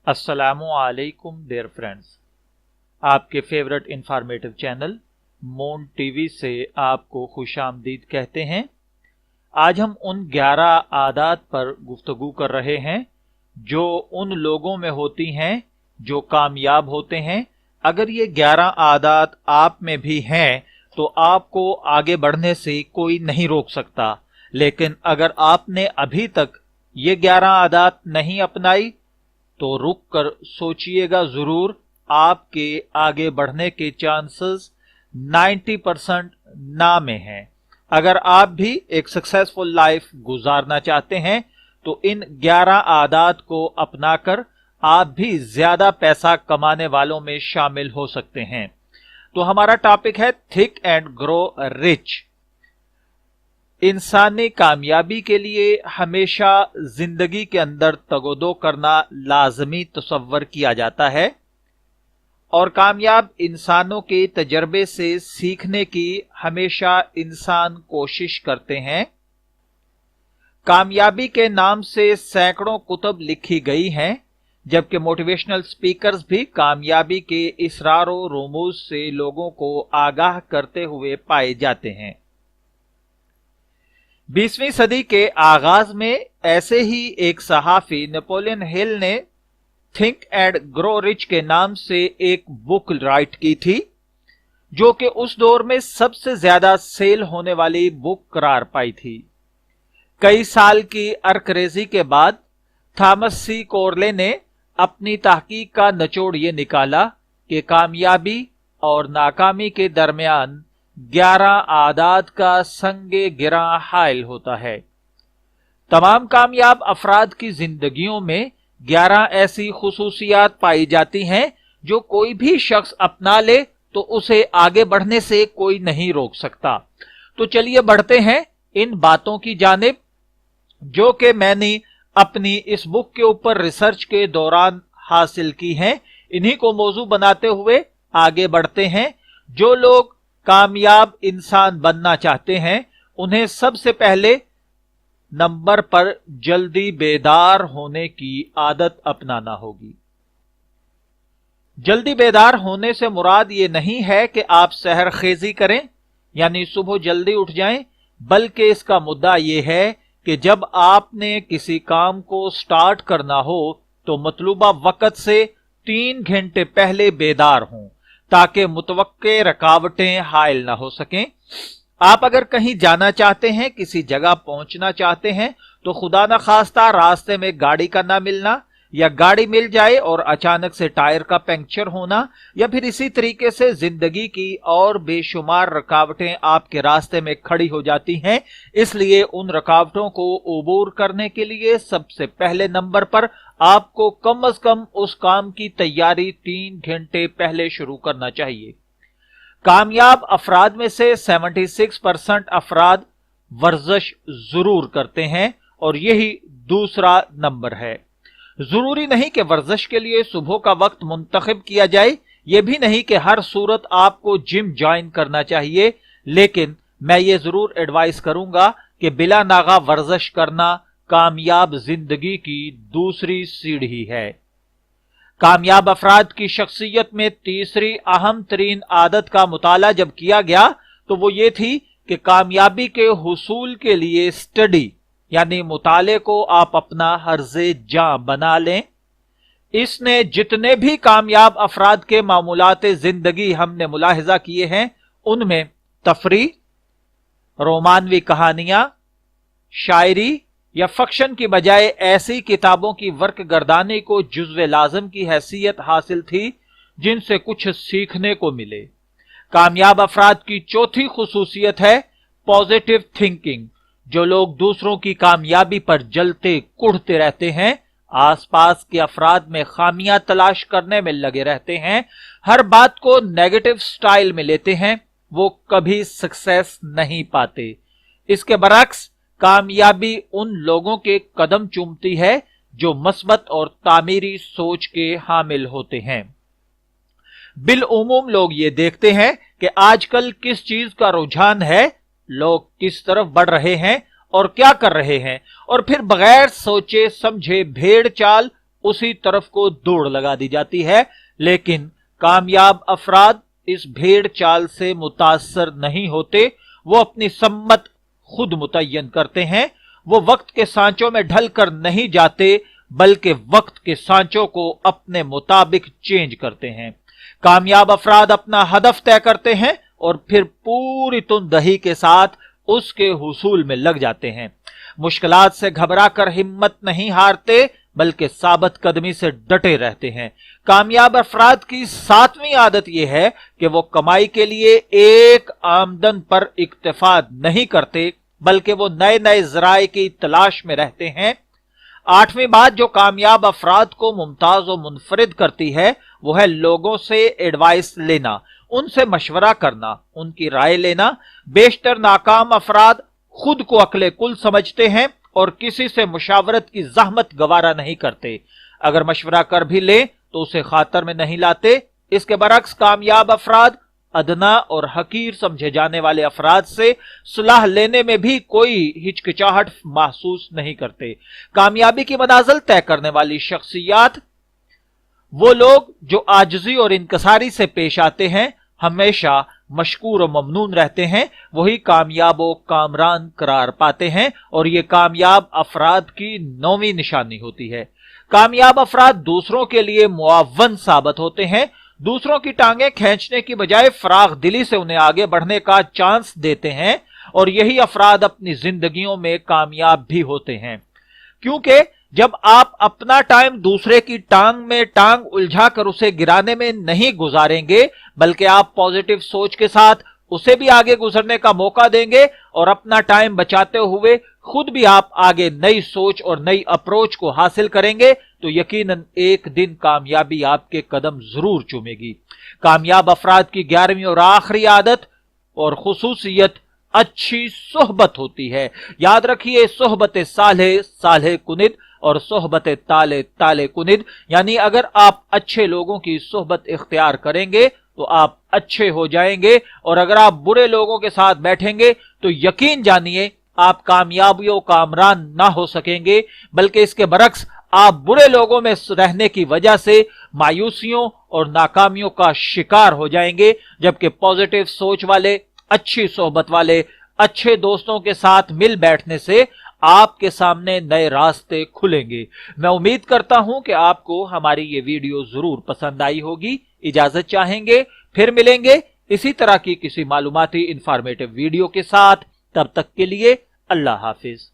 अस्सलामु अलैकुम dear friends, आपके फेवरेट इंफॉर्मेटिव चैनल मोन टीवी से आपको खुशामदीद कहते हैं। आज हम उन 11 आदत पर गुफ्तगू कर रहे हैं जो उन लोगों में होती हैं जो कामयाब होते हैं। अगर ये 11 आदत आप में भी हैं तो आपको आगे बढ़ने से कोई नहीं रोक सकता, लेकिन अगर आपने अभी तक ये 11 आदत नहीं अपनाई तो रुक कर सोचिएगा जरूर, आपके आगे बढ़ने के चांसेस 90% ना में हैं। अगर आप भी एक सक्सेसफुल लाइफ गुजारना चाहते हैं तो इन 11 आदत को अपनाकर आप भी ज्यादा पैसा कमाने वालों में शामिल हो सकते हैं। तो हमारा टॉपिक है थिंक एंड ग्रो रिच। इंसानी कामयाबी के लिए हमेशा जिंदगी के अंदर तगोदो करना लाजमी तसव्वुर किया जाता है और कामयाब इंसानों के तजर्बे से सीखने की हमेशा इंसान कोशिश करते हैं। कामयाबी के नाम से सैकड़ों कुतुब लिखी गई हैं, जबकि मोटिवेशनल स्पीकर्स भी कामयाबी के इसरारो रुमूज से लोगों को आगाह करते हुए पाए जाते हैं। 20वीं सदी के आगाज में ऐसे ही एक सहाफी नेपोलियन हिल ने थिंक एंड ग्रो रिच के नाम से एक बुक राइट की थी, जो कि उस दौर में सबसे ज्यादा सेल होने वाली बुक करार पाई थी। कई साल की अर्करेजी के बाद थॉमस सी कोरले ने अपनी तहकीक का निचोड़ ये निकाला कि कामयाबी और नाकामी के दरमियान 11 आदत का संगे गिरा हायल होता है। तमाम कामयाब अफराद की जिंदगियों में 11 ऐसी खुसूसियात पाई जाती हैं जो कोई भी शख्स अपना ले तो उसे आगे बढ़ने से कोई नहीं रोक सकता। तो चलिए बढ़ते हैं इन बातों की जानिब जो कि मैंने अपनी इस बुक के ऊपर रिसर्च के दौरान हासिल की हैं। इन्हीं को मौजू बनाते हुए आगे बढ़ते हैं। जो लोग कामयाब इंसान बनना चाहते हैं उन्हें सबसे पहले नंबर पर जल्दी बेदार होने की आदत अपनाना होगी। जल्दी बेदार होने से मुराद ये नहीं है कि आप सहर खेजी करें यानी सुबह जल्दी उठ जाएं, बल्कि इसका मुद्दा यह है कि जब आपने किसी काम को स्टार्ट करना हो तो मतलूबा वक्त से 3 घंटे पहले बेदार हों ताकि मुतवक्के रुकावटें हायल ना हो सकें। आप अगर कहीं जाना चाहते हैं, किसी जगह पहुंचना चाहते हैं तो खुदा न खास्ता रास्ते में गाड़ी का ना मिलना या गाड़ी मिल जाए और अचानक से टायर का पंक्चर होना या फिर इसी तरीके से जिंदगी की और बेशुमार रुकावटें आपके रास्ते में खड़ी हो जाती हैं। इसलिए उन रुकावटों को अबूर करने के लिए सबसे पहले नंबर पर आपको कम से कम उस काम की तैयारी 3 घंटे पहले शुरू करना चाहिए। कामयाब अफराद में से 76% अफराद वर्जिश जरूर करते हैं और यही दूसरा नंबर है। जरूरी नहीं कि वर्जिश के लिए सुबह का वक्त मुंतखब किया जाए, यह भी नहीं कि हर सूरत आपको जिम ज्वाइन करना चाहिए, लेकिन मैं ये जरूर एडवाइस करूंगा कि बिला नागा वर्जिश करना कामयाब जिंदगी की दूसरी सीढ़ी है। कामयाब अफराद की शख्सियत में तीसरी अहम तरीन आदत का मुताला जब किया गया तो वो ये थी कि कामयाबी के हुसूल के लिए स्टडी यानी मुताले को आप अपना हर्जे जां बना लें। इसने जितने भी कामयाब अफराद के मामूलाते जिंदगी हमने मुलाहिजा किए हैं उनमें तफरी, रोमानवी कहानियां, शायरी या फक्शन की बजाय ऐसी किताबों की वर्क गर्दानी को जुज़्वे लाज़िम की हैसियत हासिल थी जिनसे कुछ सीखने को मिले। कामयाब अफराद की चौथी खुसूसियत है पॉजिटिव थिंकिंग। जो लोग दूसरों की कामयाबी पर जलते कुढ़ते रहते हैं, आसपास के अफराद में खामियां तलाश करने में लगे रहते हैं, हर बात को नेगेटिव स्टाइल में लेते हैं, वो कभी सक्सेस नहीं पाते। इसके बरक्स कामयाबी उन लोगों के कदम चूमती है जो मस्बत और तामीरी सोच के हामिल होते हैं। बिल उमूम लोग ये देखते हैं कि आजकल किस चीज का रुझान है, लोग किस तरफ बढ़ रहे हैं और क्या कर रहे हैं, और फिर बगैर सोचे समझे भेड़ चाल उसी तरफ को दौड़ लगा दी जाती है। लेकिन कामयाब अफराद इस भेड़ चाल से मुतासर नहीं होते, वो अपनी सम्मत खुद मुतय्यन करते हैं। वो वक्त के सांचों में ढल कर नहीं जाते, बल्कि वक्त के सांचों को अपने मुताबिक चेंज करते हैं। कामयाब अफराद अपना हदफ तय करते हैं और फिर पूरी तुंदही के साथ उसके हुसूल में लग जाते हैं। मुश्किलात से घबरा कर हिम्मत नहीं हारते, बल्कि साबित कदमी से डटे रहते हैं। कामयाब अफराद की 7वीं आदत यह है कि वो कमाई के लिए एक आमदन पर इक्तिफा नहीं करते, बल्कि वो नए नए जराए की तलाश में रहते हैं। 8वीं बात जो कामयाब अफराद को मुमताज और मुनफरिद करती है, वो है लोगों से एडवाइस लेना, उनसे मशवरा करना, उनकी राय लेना। बेशतर नाकाम अफराद खुद को अक्ले कुल समझते हैं और किसी से मुशावरत की जहमत गवारा नहीं करते। अगर मशवरा कर भी ले तो उसे खातर में नहीं लाते। इसके बरक्स कामयाब अफराद अदना और हकीर समझे जाने वाले अफराद से सुलह लेने में भी कोई हिचकिचाहट महसूस नहीं करते। कामयाबी की मनाजिल तय करने वाली शख्सियात वो लोग जो आजिजी और इनकसारी से पेश आते हैं, हमेशा मशकूर और ममनून रहते हैं, वही कामयाब और कामरान करार पाते हैं। और ये कामयाब अफराद की 9वीं निशानी होती है। कामयाब अफराद दूसरों के लिए मुआवन साबित होते हैं, दूसरों की टांगें खींचने की बजाय फराग दिली से उन्हें आगे बढ़ने का चांस देते हैं। और यही अफराद अपनी जिंदगियों में कामयाब भी होते हैं, क्योंकि जब आप अपना टाइम दूसरे की टांग में टांग उलझा कर उसे गिराने में नहीं गुजारेंगे, बल्कि आप पॉजिटिव सोच के साथ उसे भी आगे गुजरने का मौका देंगे और अपना टाइम बचाते हुए खुद भी आप आगे नई सोच और नई अप्रोच को हासिल करेंगे, तो यकीनन एक दिन कामयाबी आपके कदम जरूर चूमेगी। कामयाब अफराद की 11वीं और आखिरी आदत और खुसूसियत अच्छी सोहबत होती है। याद रखिए, सोहबत साले साले कुनिद और सोहबत ताले ताले कुनिद, यानी अगर आप अच्छे लोगों की सोहबत इख्तियार करेंगे तो आप अच्छे हो जाएंगे, और अगर आप बुरे लोगों के साथ बैठेंगे तो यकीन जानिए आप कामयाबियों कामरान ना हो सकेंगे, बल्कि इसके बरक्स आप बुरे लोगों में रहने की वजह से मायूसियों और नाकामियों का शिकार हो जाएंगे। जबकि पॉजिटिव सोच वाले, अच्छी सोहबत वाले, अच्छे दोस्तों के साथ मिल बैठने से आपके सामने नए रास्ते खुलेंगे। मैं उम्मीद करता हूं कि आपको हमारी ये वीडियो जरूर पसंद आई होगी। इजाजत चाहेंगे, फिर मिलेंगे इसी तरह की किसी मालूमाती इंफॉर्मेटिव वीडियो के साथ। तब तक के लिए अल्लाह हाफिज।